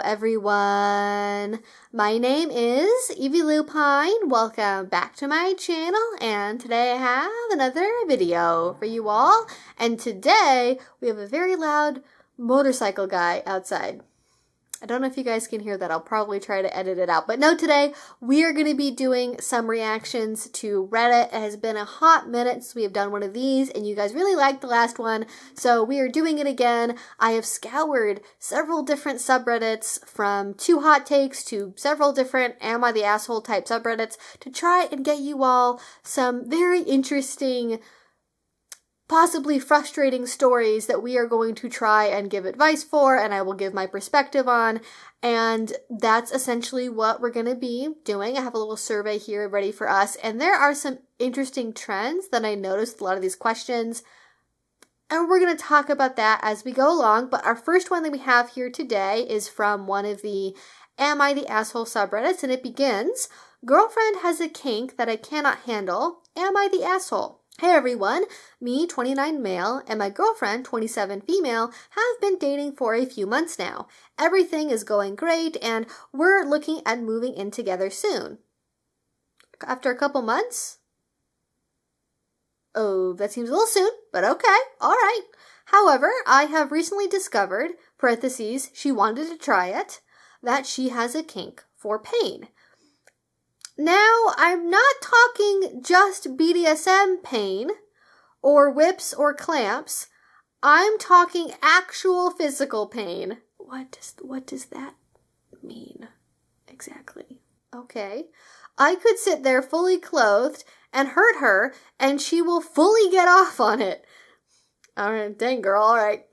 everyone. My name is Evie Lupine. Welcome back to my channel, and today I have another video for you all. And today we have a very loud motorcycle guy outside. I don't know if you guys can hear that. I'll probably try to edit it out. But no, today we are going to be doing some reactions to Reddit. It has been a hot minute since we have done one of these, and you guys really liked the last one, so we are doing it again. I have scoured several different subreddits, from 2 hot takes to several different am I the asshole type subreddits, to try and get you all some very interesting, possibly frustrating stories that we are going to try and give advice for, and I will give my perspective on, and that's essentially what we're going to be doing. I have a little survey here ready for us, and there are some interesting trends that I noticed with a lot of these questions, and we're going to talk about that as we go along. But our first one that we have here today is from one of the Am I the Asshole subreddits, and it begins, "Girlfriend has a kink that I cannot handle. Am I the asshole? Hey everyone, me, 29 male, and my girlfriend, 27 female, have been dating for a few months now. Everything is going great, and we're looking at moving in together soon." After a couple months? Oh, that seems a little soon, but okay, alright. However, I have recently discovered, parentheses, she wanted to try it, that she has a kink for pain. Now, I'm not talking just BDSM pain, or whips or clamps. I'm talking actual physical pain. What does that mean exactly? Okay. I could sit there fully clothed and hurt her, and she will fully get off on it. Alright, dang girl, alright.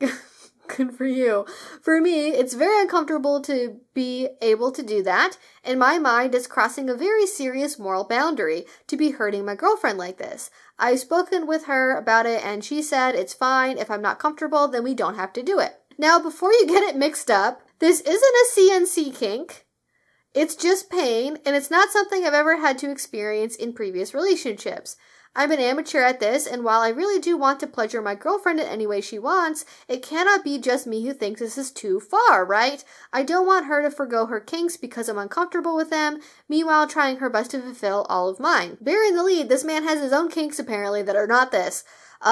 Good for you. For me, it's very uncomfortable to be able to do that. In my mind, it's crossing a very serious moral boundary to be hurting my girlfriend like this. I've spoken with her about it, and she said it's fine. If I'm not comfortable, then we don't have to do it. Now, before you get it mixed up, this isn't a CNC kink. It's just pain, and it's not something I've ever had to experience in previous relationships. I'm an amateur at this, and while I really do want to pleasure my girlfriend in any way she wants, it cannot be just me who thinks this is too far, right? I don't want her to forgo her kinks because I'm uncomfortable with them, meanwhile trying her best to fulfill all of mine. Bearing the lead, this man has his own kinks apparently that are not this.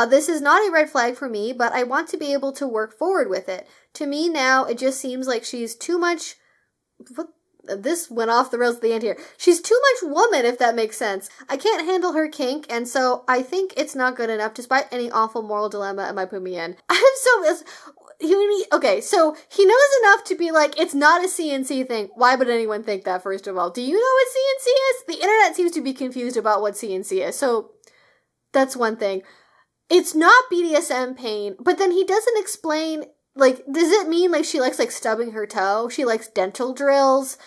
This is not a red flag for me, but I want to be able to work forward with it. To me now, it just seems like she's too much... This went off the rails at the end here. She's too much woman, if that makes sense. I can't handle her kink, and so I think it's not good enough, despite any awful moral dilemma it might put me in. Okay, so he knows enough to be like, it's not a CNC thing. Why would anyone think that, first of all? Do you know what CNC is? The internet seems to be confused about what CNC is, so that's one thing. It's not BDSM pain, but then he doesn't explain... Like, does it mean, like, she likes, like, stubbing her toe? She likes dental drills?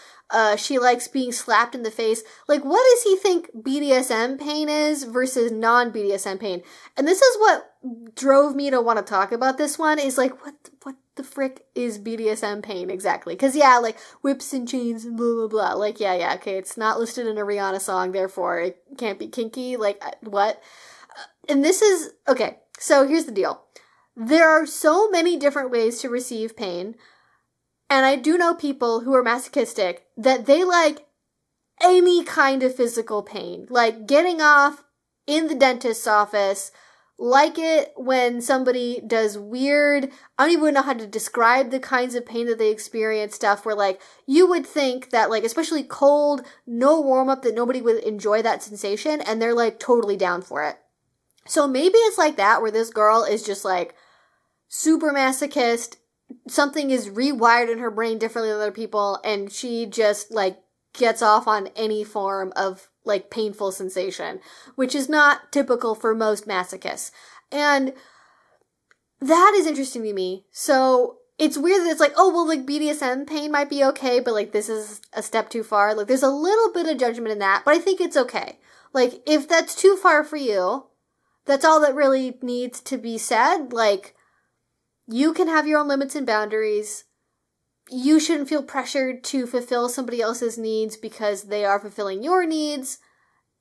She likes being slapped in the face? Like, what does he think BDSM pain is versus non-BDSM pain? And this is what drove me to want to talk about this one, is, like, what the frick is BDSM pain exactly? Because, yeah, like, whips and chains and blah, blah, blah. Like, yeah, okay, it's not listed in a Rihanna song, therefore it can't be kinky. Like, what? And this is... Okay, so here's the deal. There are so many different ways to receive pain, and I do know people who are masochistic that they like any kind of physical pain, like getting off in the dentist's office, like it when somebody does weird, I don't even know how to describe the kinds of pain that they experience, stuff where like you would think that like, especially cold, no warm up, that nobody would enjoy that sensation, and they're like totally down for it. So maybe it's like that, where this girl is just like super masochist, something is rewired in her brain differently than other people, and she just like gets off on any form of like painful sensation, which is not typical for most masochists. And that is interesting to me. So it's weird that it's like, oh, well, like BDSM pain might be okay, but like this is a step too far. Like there's a little bit of judgment in that, but I think it's okay. Like if that's too far for you, that's all that really needs to be said. Like, you can have your own limits and boundaries. You shouldn't feel pressured to fulfill somebody else's needs because they are fulfilling your needs.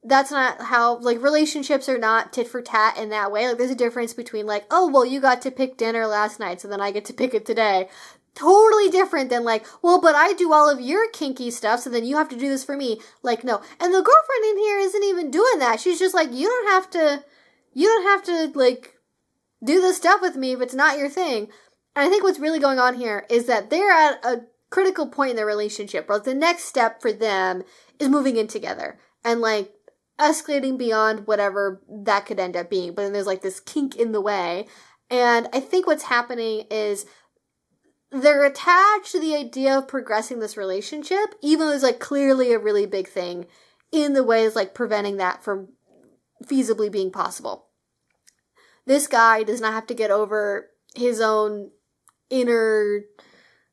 That's not how, like, relationships are not tit for tat in that way. Like, there's a difference between, like, oh, well, you got to pick dinner last night, so then I get to pick it today. totally different than like, well, but I do all of your kinky stuff, so then you have to do this for me. Like, no. And the girlfriend in here isn't even doing that. She's just like, you don't have to, like, do this stuff with me if it's not your thing. And I think what's really going on here is that they're at a critical point in their relationship where the next step for them is moving in together and, like, escalating beyond whatever that could end up being. But then there's, like, this kink in the way. And I think what's happening is they're attached to the idea of progressing this relationship, even though there's, like, clearly a really big thing in the ways, like, preventing that from feasibly being possible. This guy does not have to get over his own inner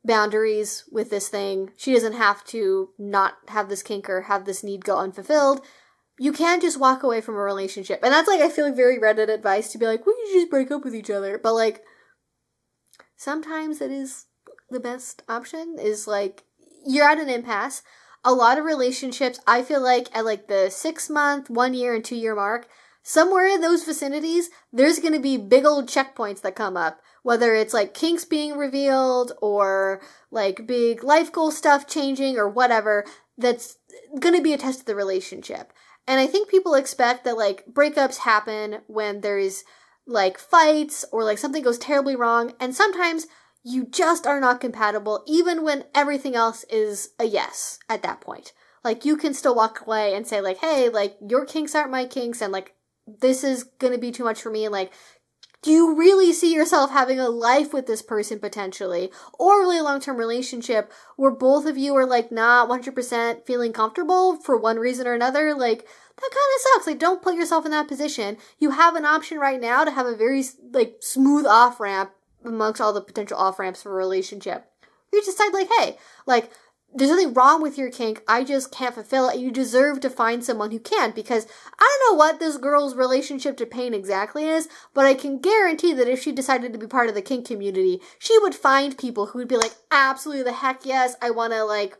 boundaries with this thing. She doesn't have to not have this kink or have this need go unfulfilled. You can't just walk away from a relationship. And that's, like, I feel like very Reddit advice to be like, we should just break up with each other. But, like, sometimes it is the best option is, like, you're at an impasse. A lot of relationships, I feel like, at, like, the 6-month, 1 year, and 2 year mark, somewhere in those vicinities, there's going to be big old checkpoints that come up. Whether it's, like, kinks being revealed or, like, big life goal stuff changing or whatever, that's going to be a test of the relationship. And I think people expect that, like, breakups happen when there's, like, fights or, like, something goes terribly wrong. And sometimes you just are not compatible, even when everything else is a yes at that point. Like, you can still walk away and say, like, hey, like, your kinks aren't my kinks, and, like, this is gonna be too much for me, and, like, do you really see yourself having a life with this person potentially? Or a really long-term relationship where both of you are, like, not 100% feeling comfortable for one reason or another? Like, that kind of sucks. Like, don't put yourself in that position. You have an option right now to have a very, like, smooth off-ramp amongst all the potential off-ramps for a relationship. You decide, like, hey, like, there's nothing wrong with your kink, I just can't fulfill it, and you deserve to find someone who can, because I don't know what this girl's relationship to pain exactly is, but I can guarantee that if she decided to be part of the kink community, she would find people who would be like, absolutely the heck yes, I want to, like,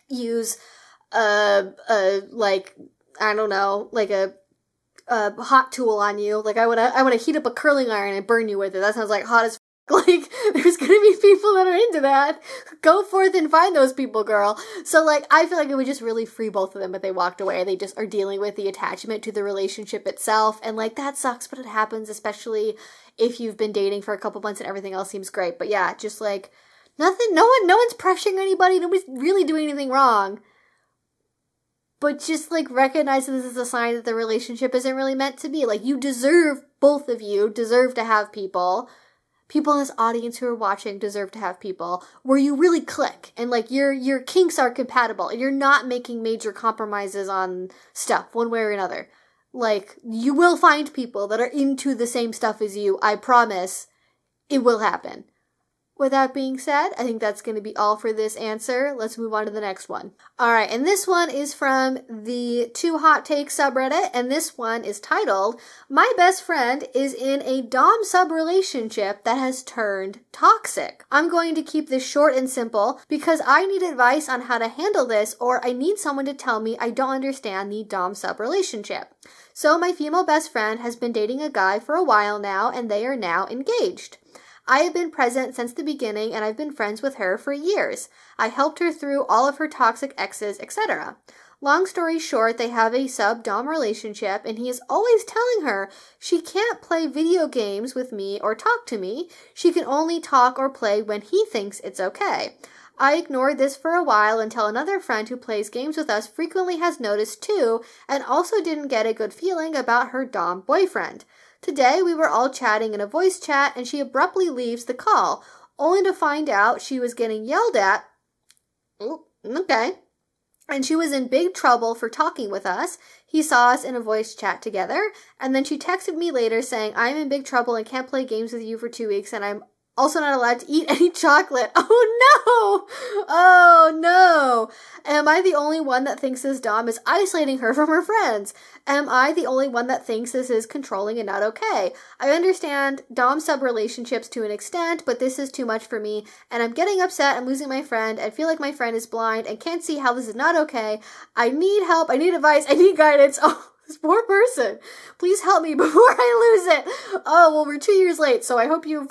use, like, I don't know, like a hot tool on you. Like, I want to heat up a curling iron and burn you with it. That sounds like hot as like, there's gonna be people that are into that. Go forth and find those people, girl. So, like, I feel like it would just really free both of them, but they walked away. They just are dealing with the attachment to the relationship itself. And, like, that sucks, but it happens, especially if you've been dating for a couple months and everything else seems great. But yeah, just, like, nothing, no one's pressuring anybody. Nobody's really doing anything wrong. But just, like, recognize this as a sign that the relationship isn't really meant to be. Like, you deserve, both of you deserve to have people in this audience who are watching deserve to have people where you really click and, like, your kinks are compatible and you're not making major compromises on stuff one way or another. Like, you will find people that are into the same stuff as you. I promise it will happen. With that being said, I think that's going to be all for this answer. Let's move on to the next one. All right, and this one is from the Two Hot Takes subreddit, and this one is titled, My Best Friend is in a Dom-Sub relationship that has turned toxic. I'm going to keep this short and simple because I need advice on how to handle this, or I need someone to tell me I don't understand the Dom-Sub relationship. So my female best friend has been dating a guy for a while now, and they are now engaged. I have been present since the beginning, and I've been friends with her for years. I helped her through all of her toxic exes, etc. Long story short, they have a sub-dom relationship, and he is always telling her she can't play video games with me or talk to me. She can only talk or play when he thinks it's okay. I ignored this for a while until another friend who plays games with us frequently has noticed too, and also didn't get a good feeling about her dom boyfriend. Today, we were all chatting in a voice chat, and she abruptly leaves the call, only to find out she was getting yelled at. Ooh, okay. And she was in big trouble for talking with us. He saw us in a voice chat together, and then she texted me later saying, I'm in big trouble and can't play games with you for 2 weeks, and I'm also not allowed to eat any chocolate. Oh no! Oh no! Am I the only one that thinks this dom is isolating her from her friends? Am I the only one that thinks this is controlling and not okay? I understand dom-sub relationships to an extent, but this is too much for me, and I'm getting upset and losing my friend, and feel like my friend is blind and can't see how this is not okay. I need help, I need advice, I need guidance. Oh, this poor person. Please help me before I lose it. Oh, well, we're 2 years late, so I hope you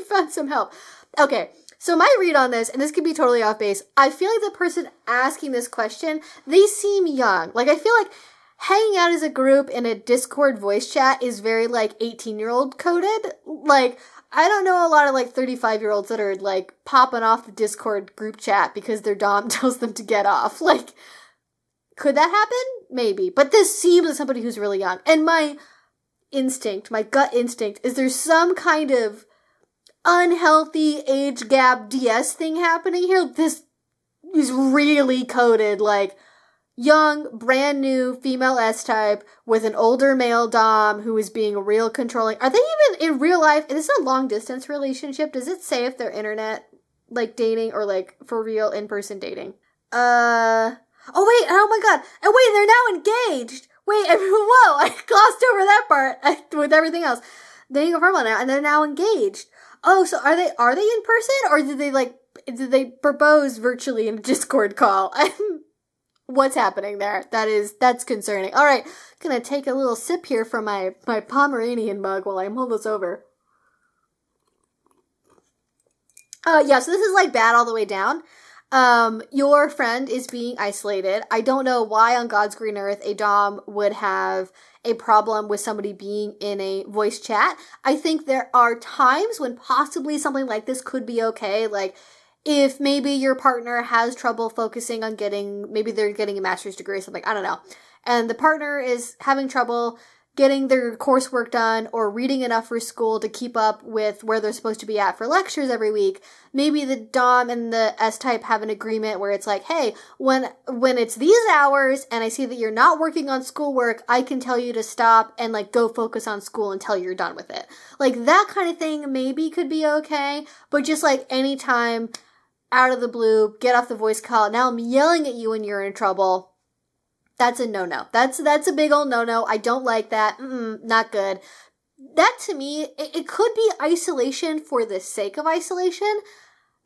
found some help. Okay, So my read on this, and this could be totally off base, I feel like the person asking this question, they seem young. Like, I feel like hanging out as a group in a Discord voice chat is very, like, 18-year-old coded. Like, I don't know a lot of, like, 35-year-olds that are, like, popping off the Discord group chat because their dom tells them to get off. Like, could that happen? Maybe. But this seems like somebody who's really young. And my gut instinct, is there's some kind of unhealthy age gap DS thing happening here. This is really coded, like, young, brand new female S-type with an older male dom who is being real controlling. Are they even in real life? Is this a long distance relationship? Does it say if they're internet, like, dating or, like, for real in-person dating? Oh wait, oh my god. And wait, they're now engaged. Wait, whoa, I glossed over that part with everything else. They're informal now, and they're now engaged. Oh, so are they in person, or did they propose virtually in a Discord call? What's happening there? That's concerning. All right, gonna take a little sip here from my Pomeranian mug while I mull this over. Yeah, so this is like bad all the way down. Your friend is being isolated. I don't know why on God's green earth a dom would have a problem with somebody being in a voice chat. I think there are times when possibly something like this could be okay. Like, if maybe your partner has trouble focusing on maybe they're getting a master's degree or something, I don't know. And the partner is having trouble getting their coursework done or reading enough for school to keep up with where they're supposed to be at for lectures every week. Maybe the dom and the S-type have an agreement where it's like, hey, when it's these hours and I see that you're not working on schoolwork, I can tell you to stop and, like, go focus on school until you're done with it. Like, that kind of thing maybe could be okay, but just, like, anytime out of the blue, get off the voice call, now I'm yelling at you and you're in trouble. That's a no-no. That's a big old no-no. I don't like that. Not good. That, to me, it could be isolation for the sake of isolation.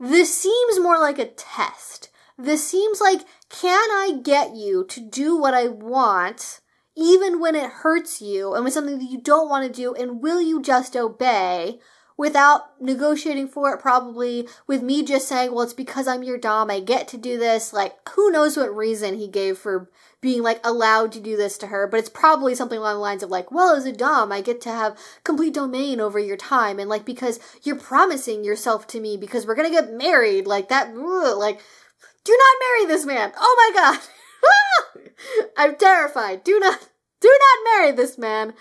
This seems more like a test. This seems like, can I get you to do what I want, even when it hurts you, and with something that you don't want to do, and will you just obey, without negotiating for it, probably, with me just saying, well, it's because I'm your dom, I get to do this. Like, who knows what reason he gave for being, like, allowed to do this to her, but it's probably something along the lines of, like, well, as a dom, I get to have complete domain over your time, and, like, because you're promising yourself to me, because we're gonna get married, like, that, like, do not marry this man. Oh my god. I'm terrified. Do not marry this man.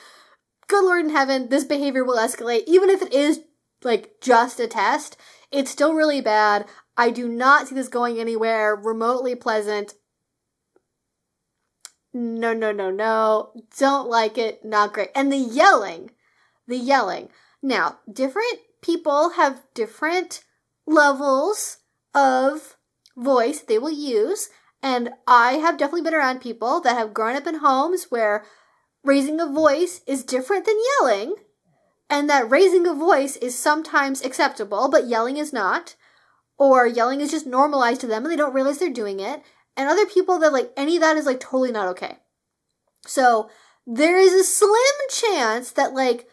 Good Lord in heaven, this behavior will escalate. Even if it is, like, just a test, it's still really bad. I do not see this going anywhere remotely pleasant. No. Don't like it. Not great. And the yelling. Now, different people have different levels of voice they will use. And I have definitely been around people that have grown up in homes where raising a voice is different than yelling, and that raising a voice is sometimes acceptable, but yelling is not, or yelling is just normalized to them and they don't realize they're doing it, and other people that, like, any of that is, like, totally not okay. So there is a slim chance that, like,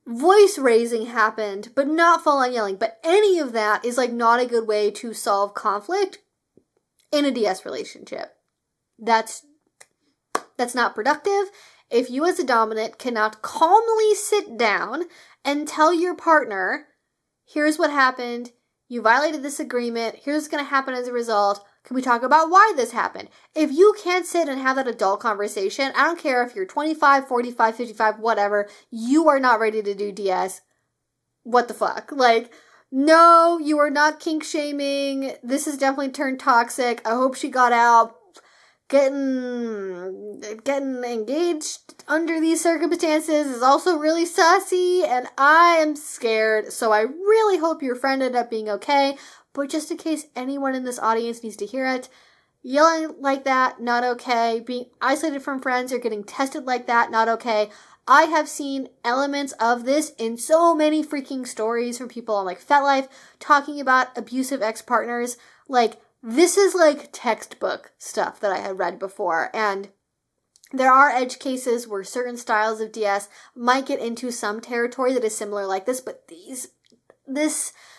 voice raising happened, but not full on yelling, but any of that is, like, not a good way to solve conflict in a DS relationship. That's not productive. If you as a dominant cannot calmly sit down and tell your partner, here's what happened, you violated this agreement, here's what's going to happen as a result, can we talk about why this happened? If you can't sit and have that adult conversation, I don't care if you're 25, 45, 55, whatever, you are not ready to do DS. What the fuck? Like, no, you are not kink shaming. This has definitely turned toxic. I hope she got out. Getting engaged under these circumstances is also really sussy, and I am scared, so I really hope your friend ended up being okay, but just in case anyone in this audience needs to hear it, yelling like that, not okay. Being isolated from friends or getting tested like that, not okay. I have seen elements of this in so many freaking stories from people on, like, FetLife talking about abusive ex-partners. Like, this is, like, textbook stuff that I had read before, and there are edge cases where certain styles of DS might get into some territory that is similar like this, but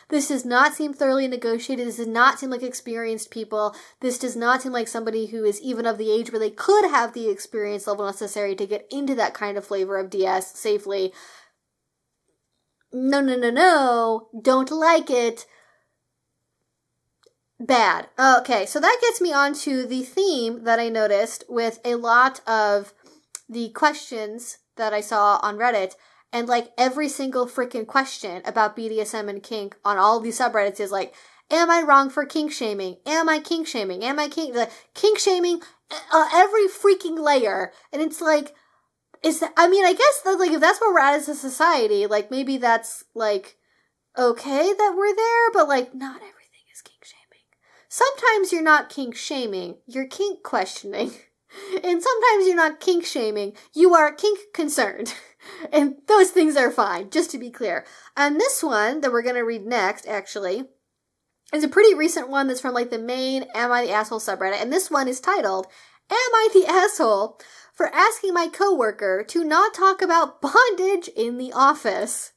This does not seem thoroughly negotiated. This does not seem like experienced people. This does not seem like somebody who is even of the age where they could have the experience level necessary to get into that kind of flavor of DS safely. No. Don't like it. Bad. Okay, so that gets me on to the theme that I noticed with a lot of the questions that I saw on Reddit. And like every single freaking question about BDSM and kink on all these subreddits is like, am I wrong for kink shaming? Am I kink shaming? Am I kink shaming? Every freaking layer. And it's like, I guess that, like, if that's where we're at as a society, like, maybe that's, like, okay that we're there, but, like, not everything is kink shaming. Sometimes you're not kink shaming, you're kink questioning. And sometimes you're not kink shaming, you are kink concerned. And those things are fine, just to be clear. And this one that we're going to read next, actually, is a pretty recent one that's from, like, the main Am I the Asshole subreddit. And this one is titled, Am I the Asshole for asking my coworker to not talk about bondage in the office?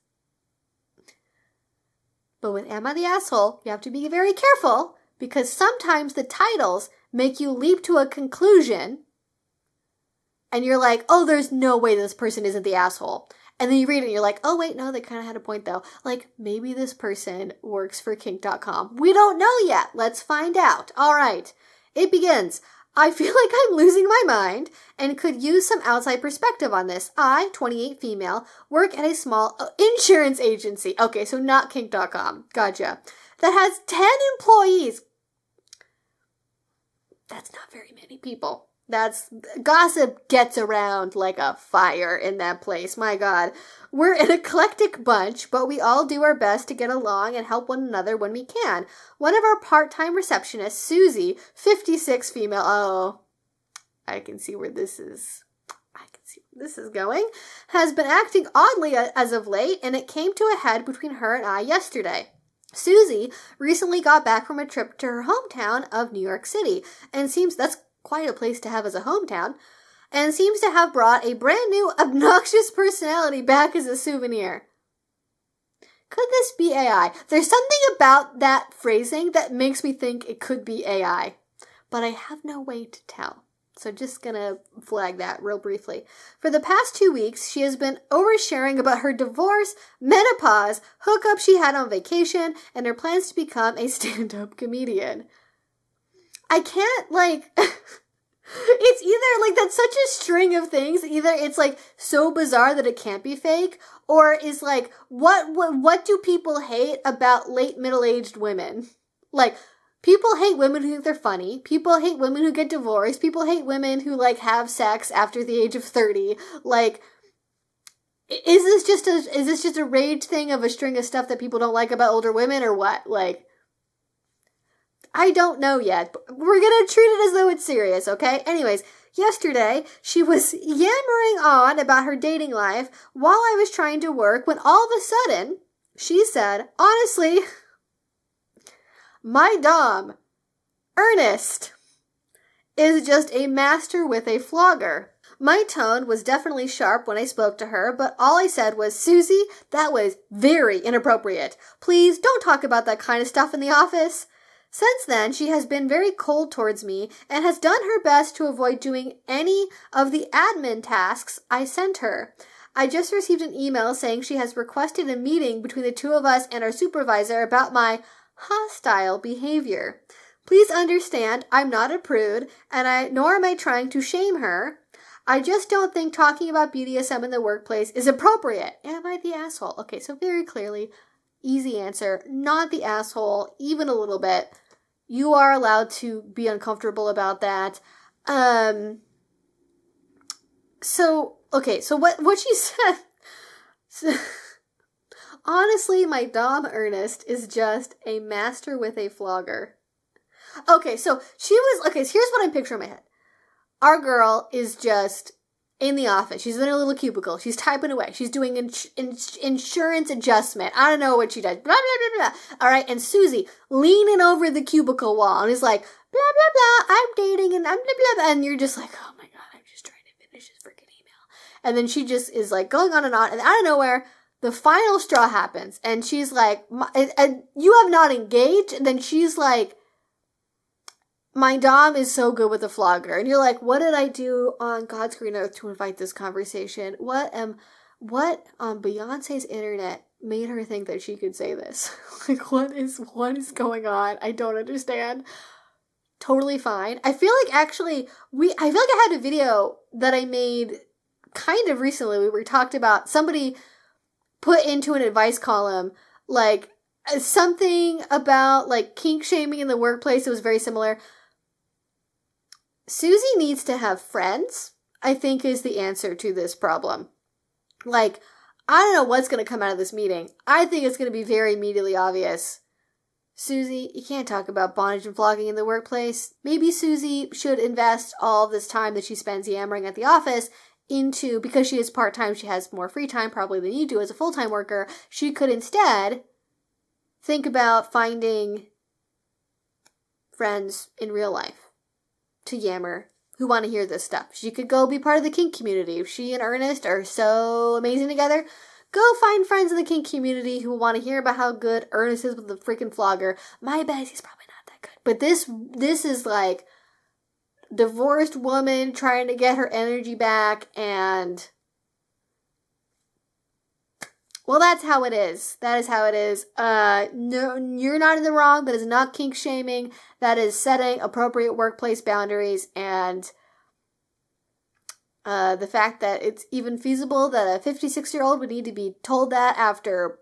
But with Am I the Asshole, you have to be very careful, because sometimes the titles make you leap to a conclusion, and you're like, oh, there's no way this person isn't the asshole. And then you read it and you're like, oh, wait, no, they kind of had a point, though. Like, maybe this person works for kink.com. We don't know yet. Let's find out. All right. It begins. I feel like I'm losing my mind and could use some outside perspective on this. I, 28 female, work at a small insurance agency. Okay, so not kink.com. Gotcha. That has 10 employees. That's not very many people. Gossip gets around like a fire in that place. My God. We're an eclectic bunch, but we all do our best to get along and help one another when we can. One of our part-time receptionists, Susie, 56 female. Oh, I can see where this is. Going. Has been acting oddly as of late, and it came to a head between her and I yesterday. Susie recently got back from a trip to her hometown of New York City, and that's quite a place to have as a hometown, and seems to have brought a brand new obnoxious personality back as a souvenir. Could this be AI? There's something about that phrasing that makes me think it could be AI, but I have no way to tell. So just gonna flag that real briefly. For the past 2 weeks, she has been oversharing about her divorce, menopause, hookup she had on vacation, and her plans to become a stand-up comedian. I can't, like, it's either, like, that's such a string of things. Either it's, like, so bizarre that it can't be fake, or is, like, what do people hate about late middle-aged women? Like, people hate women who think they're funny. People hate women who get divorced. People hate women who, like, have sex after the age of 30. Like, is this just a rage thing of a string of stuff that people don't like about older women, or what? Like, I don't know yet, but we're gonna treat it as though it's serious, okay? Anyways, yesterday, she was yammering on about her dating life while I was trying to work, when all of a sudden, she said, honestly, my dom, Ernest, is just a master with a flogger. My tone was definitely sharp when I spoke to her, but all I said was, Susie, that was very inappropriate. Please don't talk about that kind of stuff in the office. Since then, she has been very cold towards me and has done her best to avoid doing any of the admin tasks I sent her. I just received an email saying she has requested a meeting between the two of us and our supervisor about my hostile behavior. Please understand, I'm not a prude, nor am I trying to shame her. I just don't think talking about BDSM in the workplace is appropriate. Am I the asshole? Okay, so very clearly, easy answer, not the asshole, even a little bit. You are allowed to be uncomfortable about that. So what she said, honestly, my dom Ernest is just a master with a flogger. Okay, so so here's what I'm picturing in my head. Our girl is just in the office. She's in her little cubicle. She's typing away. She's doing insurance adjustment. I don't know what she does. Blah, blah, blah, blah. All right. And Susie leaning over the cubicle wall and is like, blah, blah, blah. I'm dating and I'm blah, blah, blah. And you're just like, oh my God, I'm just trying to finish this freaking email. And then she just is like going on. And out of nowhere, the final straw happens, and she's like, and you have not engaged, and then she's like, my dom is so good with the flogger. And you're like, what did I do on God's green earth to invite this conversation? What on Beyonce's internet made her think that she could say this? Like, what is going on? I don't understand. Totally fine. I feel like actually, I feel like I had a video that I made kind of recently where we talked about somebody put into an advice column, like, something about, like, kink shaming in the workplace. It was very similar. Susie needs to have friends, I think, is the answer to this problem. Like, I don't know what's going to come out of this meeting. I think it's going to be very immediately obvious. Susie, you can't talk about bondage and flogging in the workplace. Maybe Susie should invest all this time that she spends yammering at the office into, because she is part-time, she has more free time probably than you do as a full-time worker. She could instead think about finding friends in real life to yammer who want to hear this stuff. She could go be part of the kink community. If she and Ernest are so amazing together, go find friends in the kink community who want to hear about how good Ernest is with the freaking flogger. My bet is he's probably not that good. But this is like divorced woman trying to get her energy back, and well, that's how it is. That is how it is. No, you're not in the wrong. That is not kink shaming. That is setting appropriate workplace boundaries, and the fact that it's even feasible that a 56-year-old would need to be told that after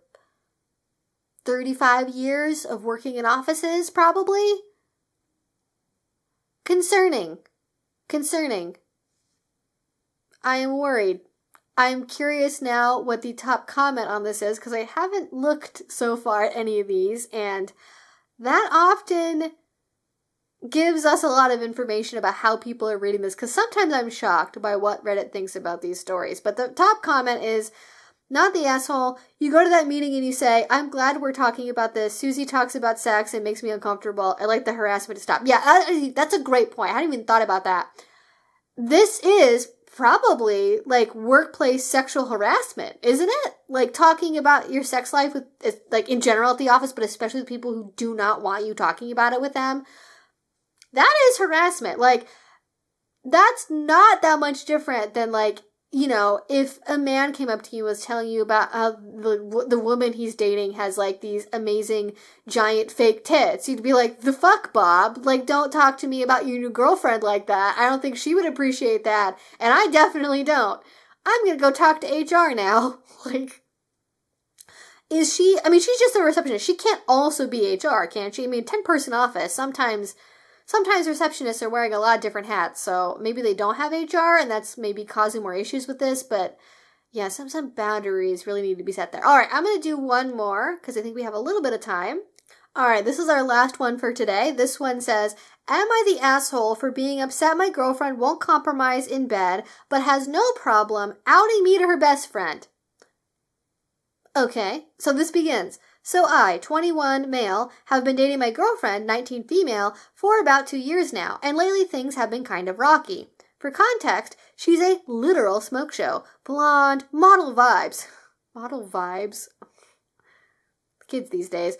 35 years of working in offices, probably. Concerning. I am worried. I'm curious now what the top comment on this is, because I haven't looked so far at any of these, and that often gives us a lot of information about how people are reading this, because sometimes I'm shocked by what Reddit thinks about these stories. But the top comment is, not the asshole. You go to that meeting and you say, I'm glad we're talking about this. Susie talks about sex and makes me uncomfortable. I like the harassment to stop. Yeah, that's a great point. I hadn't even thought about that. This is probably like workplace sexual harassment, isn't it? Like talking about your sex life with, like in general at the office, but especially with people who do not want you talking about it with them. That is harassment. Like, that's not that much different than, like, you know, if a man came up to you and was telling you about how the woman he's dating has, like, these amazing giant fake tits, you'd be like, the fuck, Bob? Like, don't talk to me about your new girlfriend like that. I don't think she would appreciate that. And I definitely don't. I'm gonna go talk to HR now. Like, is she, I mean, she's just a receptionist. She can't also be HR, can she? I mean, 10-person office, sometimes receptionists are wearing a lot of different hats, so maybe they don't have HR, and that's maybe causing more issues with this, but yeah, some boundaries really need to be set there. All right, I'm going to do one more, because I think we have a little bit of time. All right, this is our last one for today. This one says, am I the asshole for being upset my girlfriend won't compromise in bed, but has no problem outing me to her best friend? Okay, so this begins. So I, 21 male, have been dating my girlfriend, 19 female, for about 2 years now, and lately things have been kind of rocky. For context, she's a literal smoke show. Blonde, model vibes. Model vibes? Kids these days.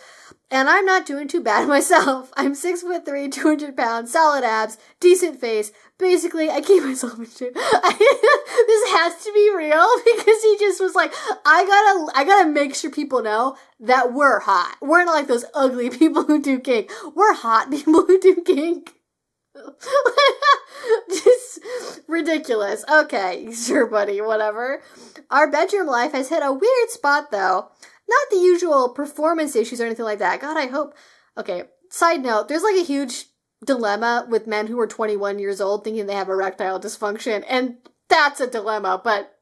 And I'm not doing too bad myself. I'm 6'3", 200 pounds, solid abs, decent face. Basically, I keep myself in shape. This has to be real, because he just was like, I gotta make sure people know that we're hot. We're not like those ugly people who do kink. We're hot people who do kink. Just ridiculous. Okay, sure, buddy, whatever. Our bedroom life has hit a weird spot, though. Not the usual performance issues or anything like that. God, I hope. Okay, side note, there's like a huge dilemma with men who are 21 years old thinking they have erectile dysfunction, and that's a dilemma, but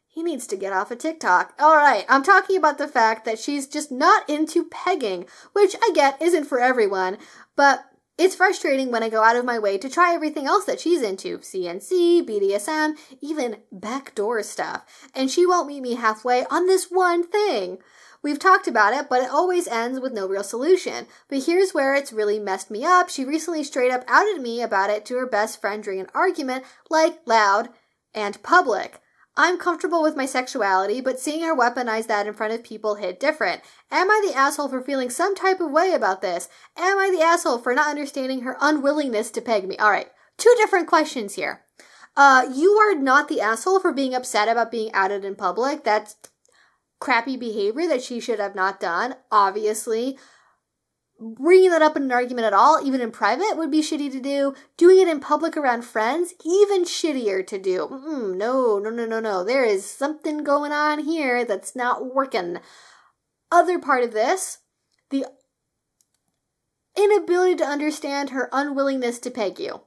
he needs to get off of TikTok. Alright, I'm talking about the fact that she's just not into pegging, which I get isn't for everyone, but it's frustrating when I go out of my way to try everything else that she's into. CNC, BDSM, even backdoor stuff. And she won't meet me halfway on this one thing. We've talked about it, but it always ends with no real solution. But here's where it's really messed me up. She recently straight up outed me about it to her best friend during an argument, like loud and public. I'm comfortable with my sexuality, but seeing her weaponize that in front of people hit different. Am I the asshole for feeling some type of way about this? Am I the asshole for not understanding her unwillingness to peg me? All right, 2 different questions here. You are not the asshole for being upset about being outed in public. That's crappy behavior that she should have not done, obviously. Bringing that up in an argument at all, even in private, would be shitty to do. Doing it in public around friends, even shittier to do. No. There is something going on here that's not working. Other part of this, the inability to understand her unwillingness to peg you.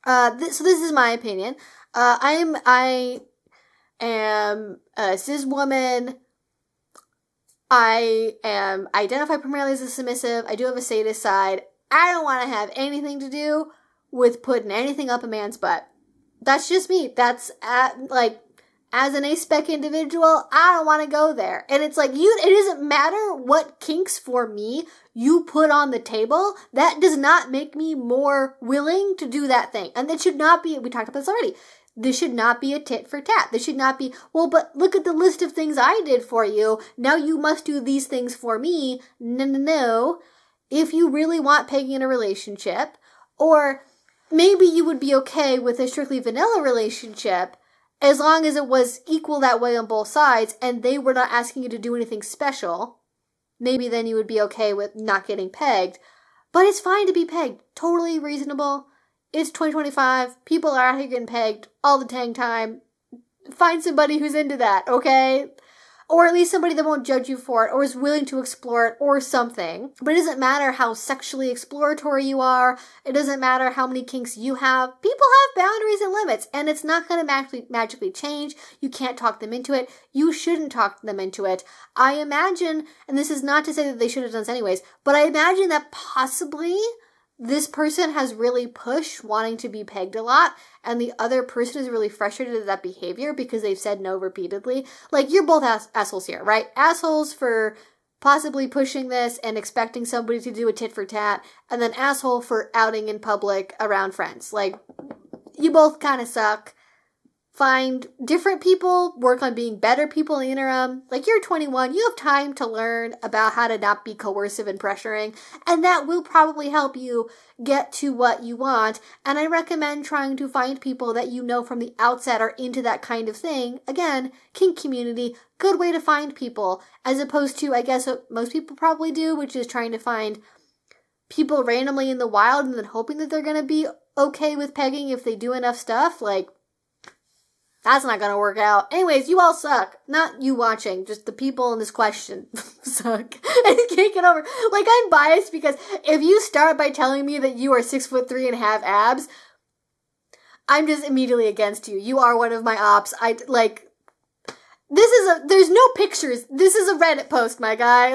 So this is my opinion. I am a cis woman. I identify primarily as a submissive. I do have a sadist side. I don't want to have anything to do with putting anything up a man's butt. That's just me. That's as an A-spec individual, I don't want to go there. And it's like, it doesn't matter what kinks for me you put on the table. That does not make me more willing to do that thing. And it should not be, we talked about this already. This should not be a tit for tat. This should not be, well, but look at the list of things I did for you. Now you must do these things for me. No. If you really want pegging in a relationship, or maybe you would be okay with a strictly vanilla relationship as long as it was equal that way on both sides and they were not asking you to do anything special. Maybe then you would be okay with not getting pegged. But it's fine to be pegged. Totally reasonable. It's 2025. People are out here getting pegged all the dang time. Find somebody who's into that, okay? Or at least somebody that won't judge you for it or is willing to explore it or something. But it doesn't matter how sexually exploratory you are. It doesn't matter how many kinks you have. People have boundaries and limits, and it's not going to magically change. You can't talk them into it. You shouldn't talk them into it. I imagine, and this is not to say that they should have done this anyways, but I imagine that possibly this person has really pushed wanting to be pegged a lot, and the other person is really frustrated at that behavior because they've said no repeatedly. Like, you're both assholes here, right? Assholes for possibly pushing this and expecting somebody to do a tit for tat, and then asshole for outing in public around friends. Like, you both kind of suck. Find different people, work on being better people in the interim. Like, you're 21, you have time to learn about how to not be coercive and pressuring, and that will probably help you get to what you want. And I recommend trying to find people that you know from the outset are into that kind of thing. Again, kink community, good way to find people, as opposed to, I guess, what most people probably do, which is trying to find people randomly in the wild and then hoping that they're going to be okay with pegging if they do enough stuff. Like, that's not gonna work out. Anyways, you all suck. Not you watching, just the people in this question suck. And can't get over. Like, I'm biased because if you start by telling me that you are 6'3" and have abs, I'm just immediately against you. You are one of my ops. There's no pictures. This is a Reddit post, my guy.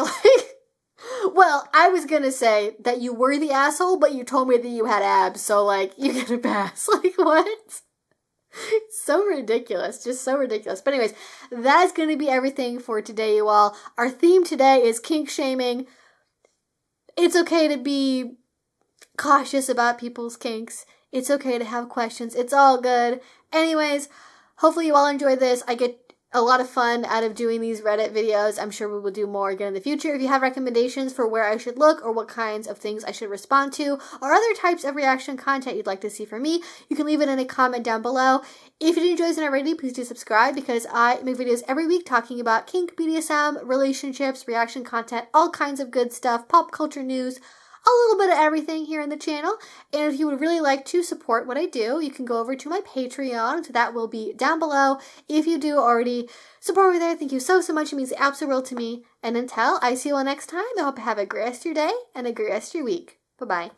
Well, I was gonna say that you were the asshole, but you told me that you had abs, so, you get a pass. What? So ridiculous. Just so ridiculous. But anyways, that is going to be everything for today, you all. Our theme today is kink shaming. It's okay to be cautious about people's kinks. It's okay to have questions. It's all good. Anyways, hopefully you all enjoyed this. I get a lot of fun out of doing these Reddit videos. I'm sure we will do more again in the future. If you have recommendations for where I should look or what kinds of things I should respond to or other types of reaction content you'd like to see from me, you can leave it in a comment down below. If you did enjoy this already, please do subscribe because I make videos every week talking about kink, BDSM, relationships, reaction content, all kinds of good stuff, pop culture news, a little bit of everything here in the channel. And if you would really like to support what I do, you can go over to my Patreon. So that will be down below. If you do already support me there, thank you so much. It means the absolute world to me. And until I see you all next time, I hope you have a great rest of your day and a great rest of your week. Bye-bye.